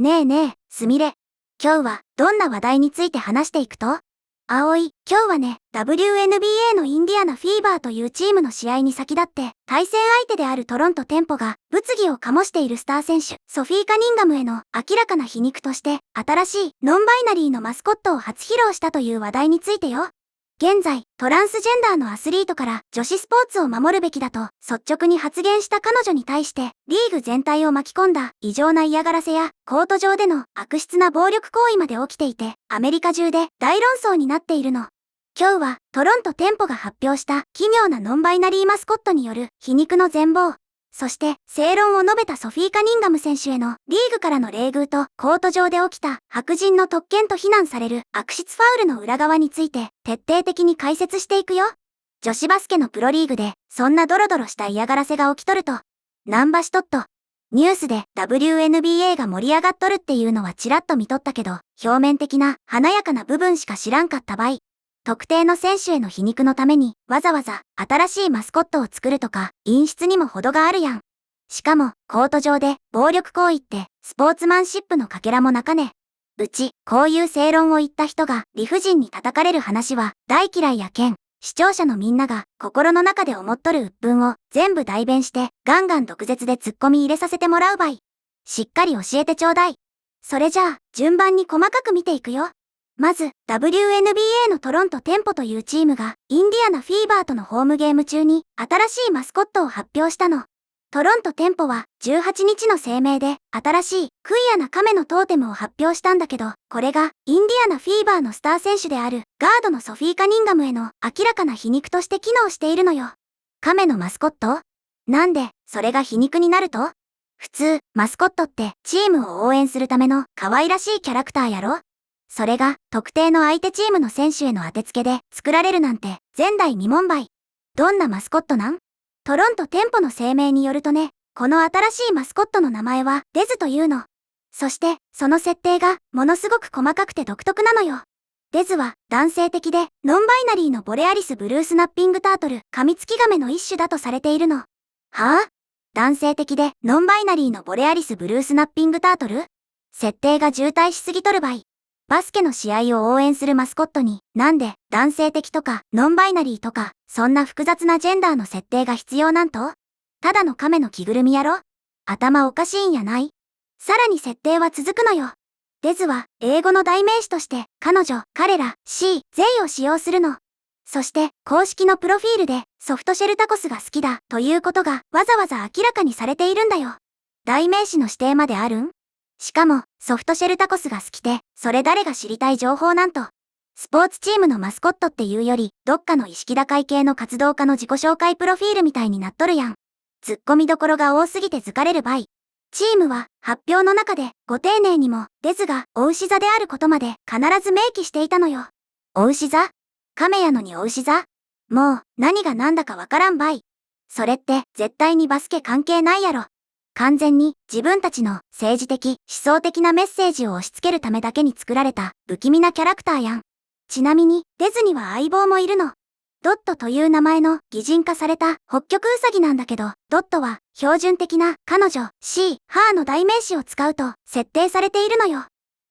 ねえねえ、すみれ。今日はどんな話題について話していくと？今日はね、WNBA のインディアナフィーバーというチームの試合に先立って、対戦相手であるトロントテンポが、物議を醸しているスター選手、ソフィー・カニンガムへの明らかな皮肉として、新しいノンバイナリーのマスコットを初披露したという話題についてよ。現在、トランスジェンダーのアスリートから女子スポーツを守るべきだと率直に発言した彼女に対して、リーグ全体を巻き込んだ異常な嫌がらせやコート上での悪質な暴力行為まで起きていて、アメリカ中で大論争になっているの。今日はトロントテンポが発表した奇妙なノンバイナリーマスコットによる皮肉の全貌。そして正論を述べたソフィー・カニンガム選手へのリーグからの冷遇とコート上で起きた白人の特権と非難される悪質ファウルの裏側について徹底的に解説していくよ。女子バスケのプロリーグでそんなドロドロした嫌がらせが起きとると、ナンバシトット。ニュースで WNBA が盛り上がっとるっていうのはちらっと見とったけど、表面的な華やかな部分しか知らんかった場合。特定の選手への皮肉のためにわざわざ新しいマスコットを作るとか演出にも程があるやん。しかもコート上で暴力行為ってスポーツマンシップのかけらもなかね。うちこういう正論を言った人が理不尽に叩かれる話は大嫌いやけん。視聴者のみんなが心の中で思っとる鬱憤を全部代弁してガンガン毒舌でツッコミ入れさせてもらうばい。しっかり教えてちょうだい。それじゃあ順番に細かく見ていくよ。まず、WNBA のトロントテンポというチームが、インディアナフィーバーとのホームゲーム中に、新しいマスコットを発表したの。トロントテンポは、18日の声明で、新しい、クイアな亀のトーテムを発表したんだけど、これが、インディアナフィーバーのスター選手である、ガードのソフィー・カニンガムへの、明らかな皮肉として機能しているのよ。亀のマスコット？なんで、それが皮肉になると？普通、マスコットって、チームを応援するための、可愛らしいキャラクターやろ？それが特定の相手チームの選手への当てつけで作られるなんて前代未聞ばい。どんなマスコットなん？トロントテンポの声明によるとね、この新しいマスコットの名前はデズというの。そしてその設定がものすごく細かくて独特なのよ。デズは男性的でノンバイナリーのボレアリスブルースナッピングタートルカミツキガメの一種だとされているの。はぁ？男性的でノンバイナリーのボレアリスブルースナッピングタートル？設定が渋滞しすぎとるばい。バスケの試合を応援するマスコットに、なんで男性的とかノンバイナリーとか、そんな複雑なジェンダーの設定が必要なんと？ただの亀の着ぐるみやろ？頭おかしいんやない？さらに設定は続くのよ。デズは英語の代名詞として彼女、彼ら、she、theyを使用するの。そして公式のプロフィールでソフトシェルタコスが好きだということがわざわざ明らかにされているんだよ。代名詞の指定まであるん？しかも、ソフトシェルタコスが好きで、それ誰が知りたい情報なんと。スポーツチームのマスコットっていうより、どっかの意識高い系の活動家の自己紹介プロフィールみたいになっとるやん。ツッコミどころが多すぎて疲れるばい。チームは、発表の中で、ご丁寧にも、デズが、お牛座であることまで、必ず明記していたのよ。お牛座？亀やのにお牛座？もう、何が何だかわからんばい。それって、絶対にバスケ関係ないやろ。完全に自分たちの政治的、思想的なメッセージを押し付けるためだけに作られた不気味なキャラクターやん。ちなみにデズには相棒もいるの。ドットという名前の擬人化された北極ウサギなんだけど、ドットは標準的な彼女、シー、ハーの代名詞を使うと設定されているのよ。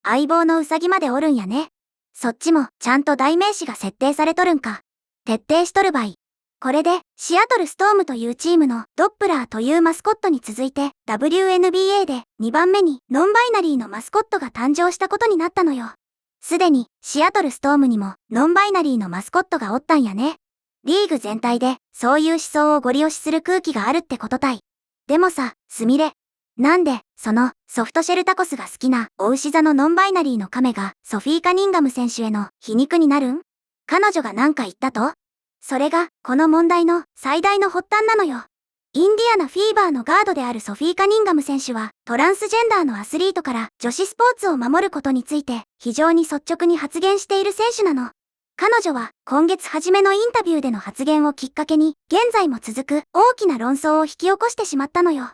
相棒のウサギまでおるんやね。そっちもちゃんと代名詞が設定されとるんか。徹底しとるばい。これで、シアトルストームというチームのドップラーというマスコットに続いて WNBA で2番目にノンバイナリーのマスコットが誕生したことになったのよ。すでにシアトルストームにもノンバイナリーのマスコットがおったんやね。リーグ全体でそういう思想をゴリ押しする空気があるってことたい。でもさ、すみれ。なんで、そのソフトシェルタコスが好きなお牛座のノンバイナリーの亀がソフィー・カニンガム選手への皮肉になるん？彼女が何か言ったと？それが、この問題の最大の発端なのよ。インディアナフィーバーのガードであるソフィー・カニンガム選手は、トランスジェンダーのアスリートから女子スポーツを守ることについて、非常に率直に発言している選手なの。彼女は、今月初めのインタビューでの発言をきっかけに、現在も続く大きな論争を引き起こしてしまったのよ。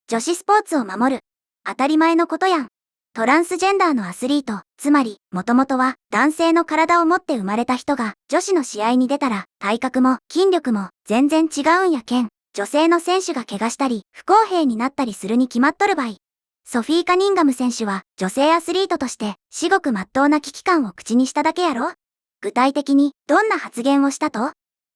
女子スポーツを守る。当たり前のことやん。トランスジェンダーのアスリート、つまり、もともとは男性の体を持って生まれた人が女子の試合に出たら体格も筋力も全然違うんやけん。女性の選手が怪我したり不公平になったりするに決まっとるばい。ソフィー・カニンガム選手は女性アスリートとして至極真っ当な危機感を口にしただけやろ。具体的にどんな発言をしたと？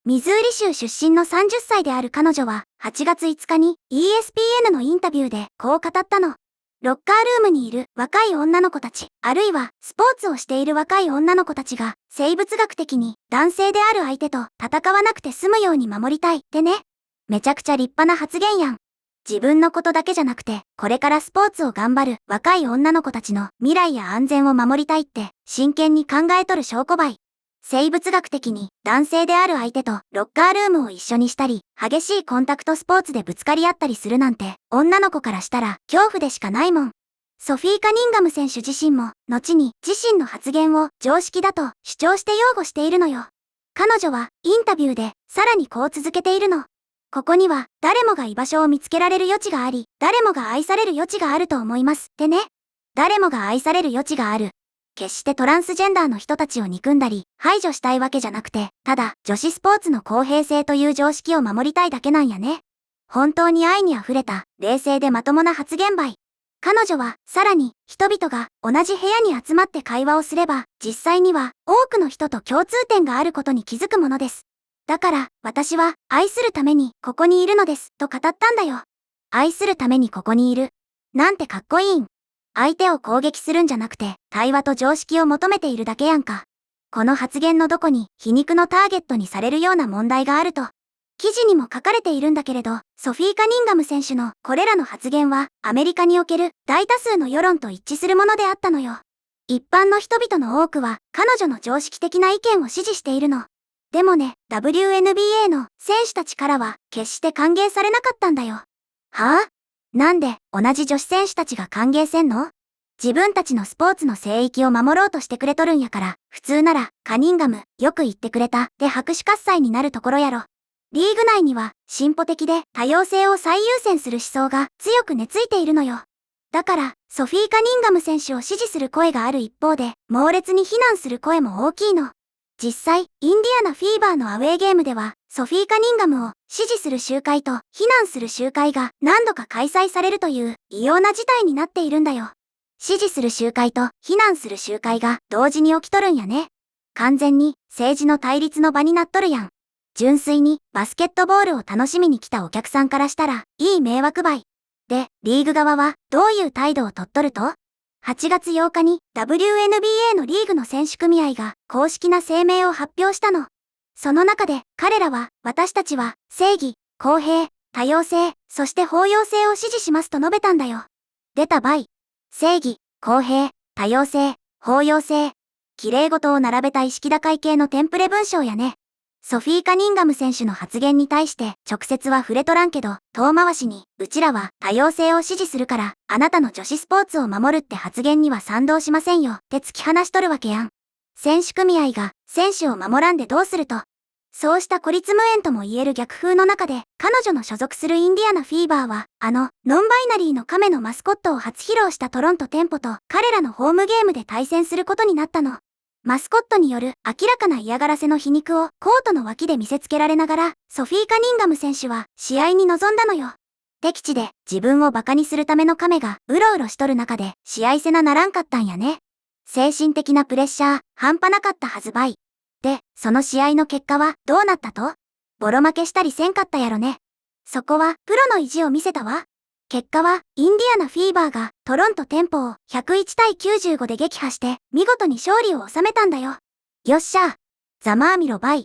ミズーリ州出身の30歳である彼女は8月5日に ESPN のインタビューでこう語ったの。ロッカールームにいる若い女の子たち、あるいはスポーツをしている若い女の子たちが生物学的に男性である相手と戦わなくて済むように守りたいってね。めちゃくちゃ立派な発言やん。自分のことだけじゃなくて、これからスポーツを頑張る若い女の子たちの未来や安全を守りたいって真剣に考えとる証拠ばい。生物学的に男性である相手とロッカールームを一緒にしたり、激しいコンタクトスポーツでぶつかり合ったりするなんて、女の子からしたら恐怖でしかないもん。ソフィー・カニンガム選手自身も、後に自身の発言を常識だと主張して擁護しているのよ。彼女はインタビューでさらにこう続けているの。ここには誰もが居場所を見つけられる余地があり、誰もが愛される余地があると思いますってね。誰もが愛される余地がある。決してトランスジェンダーの人たちを憎んだり排除したいわけじゃなくて、ただ女子スポーツの公平性という常識を守りたいだけなんやね。本当に愛に溢れた冷静でまともな発言ばい。彼女はさらに人々が同じ部屋に集まって会話をすれば実際には多くの人と共通点があることに気づくものです。だから私は愛するためにここにいるのですと語ったんだよ。愛するためにここにいる。なんてかっこいいん。相手を攻撃するんじゃなくて対話と常識を求めているだけやんか。この発言のどこに皮肉のターゲットにされるような問題があると。記事にも書かれているんだけれど、ソフィー・カニンガム選手のこれらの発言はアメリカにおける大多数の世論と一致するものであったのよ。一般の人々の多くは彼女の常識的な意見を支持しているの。でもね、WNBA の選手たちからは決して歓迎されなかったんだよ。はぁ？なんで同じ女子選手たちが歓迎せんの？自分たちのスポーツの聖域を守ろうとしてくれとるんやから、普通ならカニンガムよく言ってくれたで拍手喝采になるところやろ。リーグ内には進歩的で多様性を最優先する思想が強く根付いているのよ。だからソフィー・カニンガム選手を支持する声がある一方で、猛烈に非難する声も大きいの。実際、インディアナフィーバーのアウェーゲームでは、ソフィー・カニンガムを支持する集会と非難する集会が何度か開催されるという異様な事態になっているんだよ。支持する集会と非難する集会が同時に起きとるんやね。完全に政治の対立の場になっとるやん。純粋にバスケットボールを楽しみに来たお客さんからしたらいい迷惑ばい。で、リーグ側はどういう態度をとっとると？8月8日に WNBA のリーグの選手組合が公式な声明を発表したの。その中で彼らは私たちは正義、公平、多様性、そして包容性を支持しますと述べたんだよ。出たばい。正義、公平、多様性、包容性。綺麗事を並べた意識高い系のテンプレ文章やね。ソフィー・カニンガム選手の発言に対して直接は触れとらんけど、遠回しに、うちらは多様性を支持するから、あなたの女子スポーツを守るって発言には賛同しませんよって突き放しとるわけやん。選手組合が選手を守らんでどうすると。そうした孤立無縁とも言える逆風の中で、彼女の所属するインディアナフィーバーは、ノンバイナリーの亀のマスコットを初披露したトロントテンポと彼らのホームゲームで対戦することになったの。マスコットによる明らかな嫌がらせの皮肉をコートの脇で見せつけられながら、ソフィー・カニンガム選手は試合に臨んだのよ。敵地で自分をバカにするための亀がうろうろしとる中で試合せなならんかったんやね。精神的なプレッシャー、半端なかったはずばい。で、その試合の結果はどうなったと？ボロ負けしたりせんかったやろね。そこはプロの意地を見せたわ。結果は、インディアナフィーバーがトロントテンポを101対95で撃破して、見事に勝利を収めたんだよ。よっしゃー。ざまあみろばい。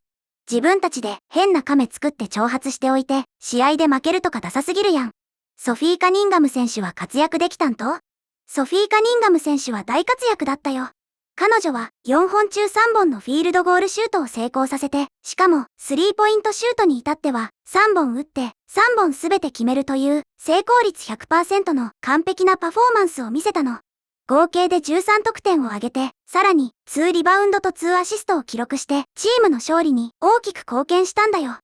自分たちで変な亀作って挑発しておいて、試合で負けるとかダサすぎるやん。ソフィー・カニンガム選手は活躍できたんと？ソフィー・カニンガム選手は大活躍だったよ。彼女は4本中3本のフィールドゴールシュートを成功させて、しかもスリーポイントシュートに至っては3本打って3本すべて決めるという成功率 100% の完璧なパフォーマンスを見せたの。合計で13得点を挙げて、さらに2リバウンドと2アシストを記録してチームの勝利に大きく貢献したんだよ。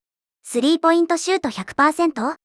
スリーポイントシュート 100%？ か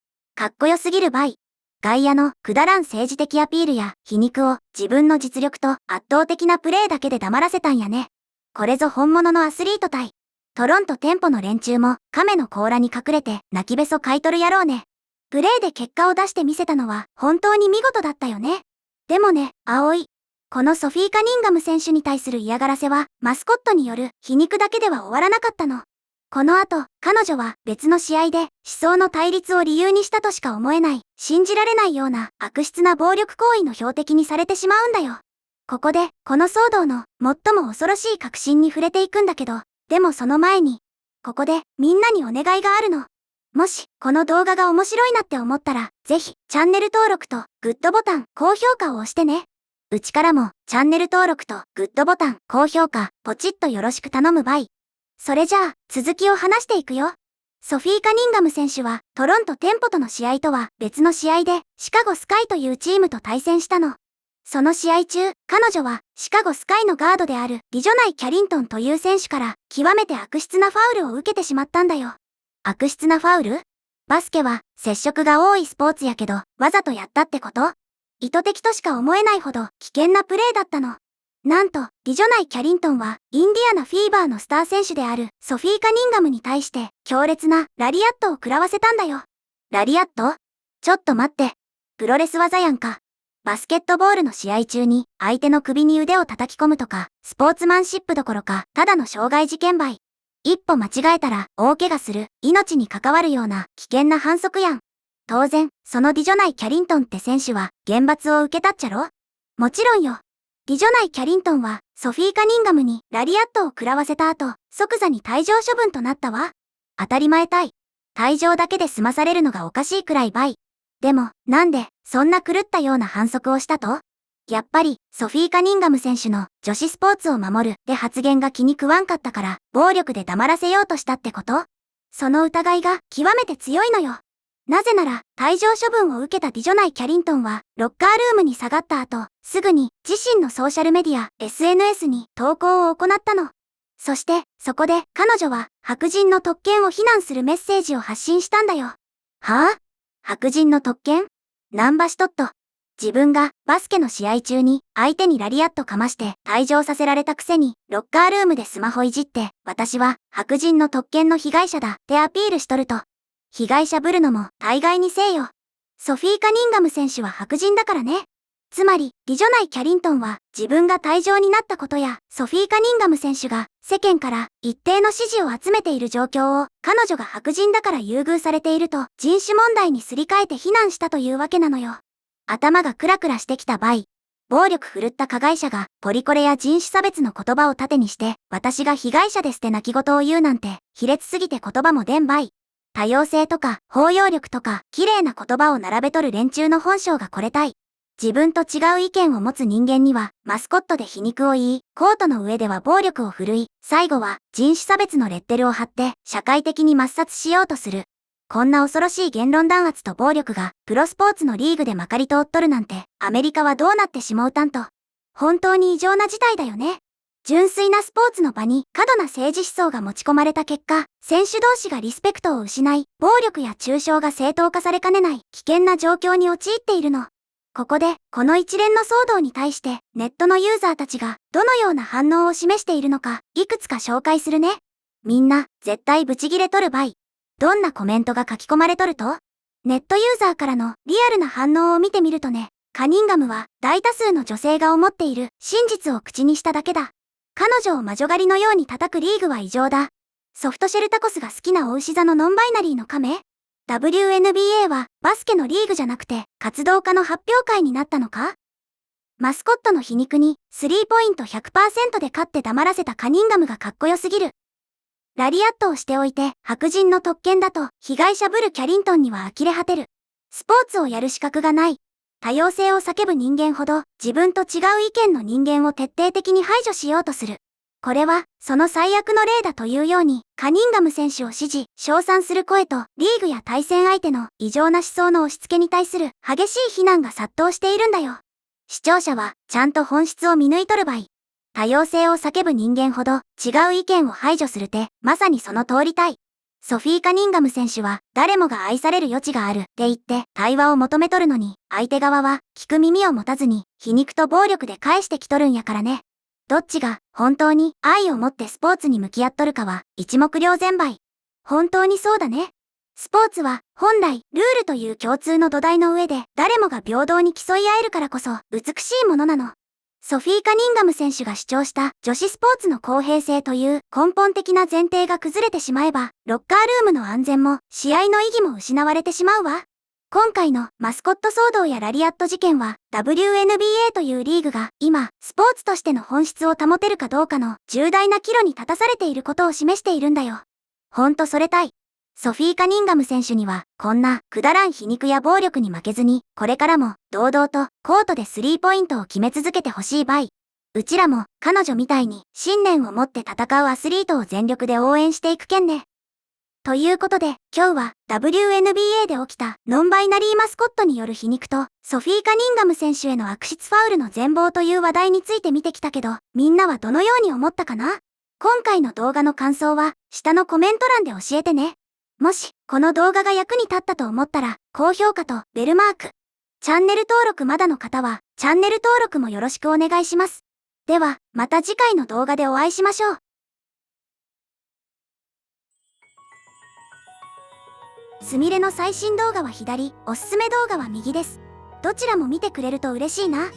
っこよすぎるばい。外野のくだらん政治的アピールや皮肉を自分の実力と圧倒的なプレーだけで黙らせたんやね。これぞ本物のアスリート対。トロントテンポの連中も亀の甲羅に隠れて泣きべそ買い取る野郎ね。プレーで結果を出してみせたのは本当に見事だったよね。でもね、葵。このソフィー・カニンガム選手に対する嫌がらせは、マスコットによる皮肉だけでは終わらなかったの。この後、彼女は別の試合で思想の対立を理由にしたとしか思えない、信じられないような悪質な暴力行為の標的にされてしまうんだよ。ここで、この騒動の最も恐ろしい核心に触れていくんだけど、でもその前に、ここでみんなにお願いがあるの。もし、この動画が面白いなって思ったら、ぜひ、チャンネル登録とグッドボタン、高評価を押してね。うちからも、チャンネル登録とグッドボタン、高評価、ポチッとよろしく頼むばい。それじゃあ、続きを話していくよ。ソフィー・カニンガム選手は、トロント・テンポとの試合とは別の試合で、シカゴ・スカイというチームと対戦したの。その試合中、彼女は、シカゴ・スカイのガードである、ディジョナイ・キャリントンという選手から、極めて悪質なファウルを受けてしまったんだよ。悪質なファウル？バスケは、接触が多いスポーツやけど、わざとやったってこと？意図的としか思えないほど、危険なプレーだったの。なんと、ディジョナイ・キャリントンは、インディアナ・フィーバーのスター選手である、ソフィー・カニンガムに対して、強烈な、ラリアットを食らわせたんだよ。ラリアット？ちょっと待って。プロレス技やんか。バスケットボールの試合中に、相手の首に腕を叩き込むとか、スポーツマンシップどころか、ただの傷害事件ばい。一歩間違えたら、大怪我する、命に関わるような、危険な反則やん。当然、そのディジョナイ・キャリントンって選手は、厳罰を受けたっちゃろ？もちろんよ。ディジョナイ・キャリントンは、ソフィー・カニンガムにラリアットを食らわせた後、即座に退場処分となったわ。当たり前たい。退場だけで済まされるのがおかしいくらいばい。でも、なんで、そんな狂ったような反則をしたと？やっぱり、ソフィー・カニンガム選手の女子スポーツを守るで発言が気に食わんかったから、暴力で黙らせようとしたってこと？その疑いが極めて強いのよ。なぜなら、退場処分を受けたディジョナイ・キャリントンは、ロッカールームに下がった後、すぐに自身のソーシャルメディア、SNS に投稿を行ったの。そして、そこで彼女は白人の特権を非難するメッセージを発信したんだよ。はぁ？白人の特権？ナンバシトット。自分がバスケの試合中に相手にラリアットかまして退場させられたくせにロッカールームでスマホいじって私は白人の特権の被害者だってアピールしとると。被害者ぶるのも大概にせえよ。ソフィー・カニンガム選手は白人だからね。つまり、ディジョナイ・キャリントンは自分が退場になったことやソフィー・カニンガム選手が世間から一定の支持を集めている状況を彼女が白人だから優遇されていると人種問題にすり替えて非難したというわけなのよ。頭がクラクラしてきた場合、暴力振るった加害者がポリコレや人種差別の言葉を盾にして私が被害者ですって泣き言を言うなんて卑劣すぎて言葉も出んばい。多様性とか包容力とか綺麗な言葉を並べとる連中の本性がこれたい。自分と違う意見を持つ人間にはマスコットで皮肉を言い、コートの上では暴力を振るい、最後は人種差別のレッテルを貼って社会的に抹殺しようとする。こんな恐ろしい言論弾圧と暴力がプロスポーツのリーグでまかり通っとるなんてアメリカはどうなってしもうたんと。本当に異常な事態だよね。純粋なスポーツの場に過度な政治思想が持ち込まれた結果、選手同士がリスペクトを失い、暴力や中傷が正当化されかねない危険な状況に陥っているの。ここで、この一連の騒動に対して、ネットのユーザーたちがどのような反応を示しているのか、いくつか紹介するね。みんな、絶対ブチギレとるばい。どんなコメントが書き込まれとると？ネットユーザーからのリアルな反応を見てみるとね、カニンガムは大多数の女性が思っている真実を口にしただけだ。彼女を魔女狩りのように叩くリーグは異常だ。ソフトシェルタコスが好きなお牛座のノンバイナリーの亀？ WNBA はバスケのリーグじゃなくて活動家の発表会になったのか？マスコットの皮肉にスリーポイント 100% で勝って黙らせたカニンガムがかっこよすぎる。ラリアットをしておいて白人の特権だと被害者ぶるキャリントンには呆れ果てる。スポーツをやる資格がない。多様性を叫ぶ人間ほど自分と違う意見の人間を徹底的に排除しようとする。これはその最悪の例だというようにカニンガム選手を支持、称賛する声とリーグや対戦相手の異常な思想の押し付けに対する激しい非難が殺到しているんだよ。視聴者はちゃんと本質を見抜いとるばい。多様性を叫ぶ人間ほど違う意見を排除するってまさにその通りたい。ソフィー・カニンガム選手は誰もが愛される余地があるって言って対話を求めとるのに相手側は聞く耳を持たずに皮肉と暴力で返してきとるんやからね。どっちが本当に愛を持ってスポーツに向き合っとるかは一目瞭然ばい。本当にそうだね。スポーツは本来ルールという共通の土台の上で誰もが平等に競い合えるからこそ美しいものなの。ソフィー・カニンガム選手が主張した女子スポーツの公平性という根本的な前提が崩れてしまえば、ロッカールームの安全も試合の意義も失われてしまうわ。今回のマスコット騒動やラリアット事件は WNBA というリーグが今スポーツとしての本質を保てるかどうかの重大な岐路に立たされていることを示しているんだよ。ほんとそれたい。ソフィー・カニンガム選手にはこんなくだらん皮肉や暴力に負けずにこれからも堂々とコートでスリーポイントを決め続けてほしいばい。うちらも彼女みたいに信念を持って戦うアスリートを全力で応援していくけんね。ということで、今日は WNBA で起きたノンバイナリーマスコットによる皮肉とソフィー・カニンガム選手への悪質ファウルの全貌という話題について見てきたけど、みんなはどのように思ったかな？今回の動画の感想は下のコメント欄で教えてね。もし、この動画が役に立ったと思ったら、高評価とベルマーク。チャンネル登録まだの方は、チャンネル登録もよろしくお願いします。では、また次回の動画でお会いしましょう。すみれの最新動画は左、おすすめ動画は右です。どちらも見てくれると嬉しいな。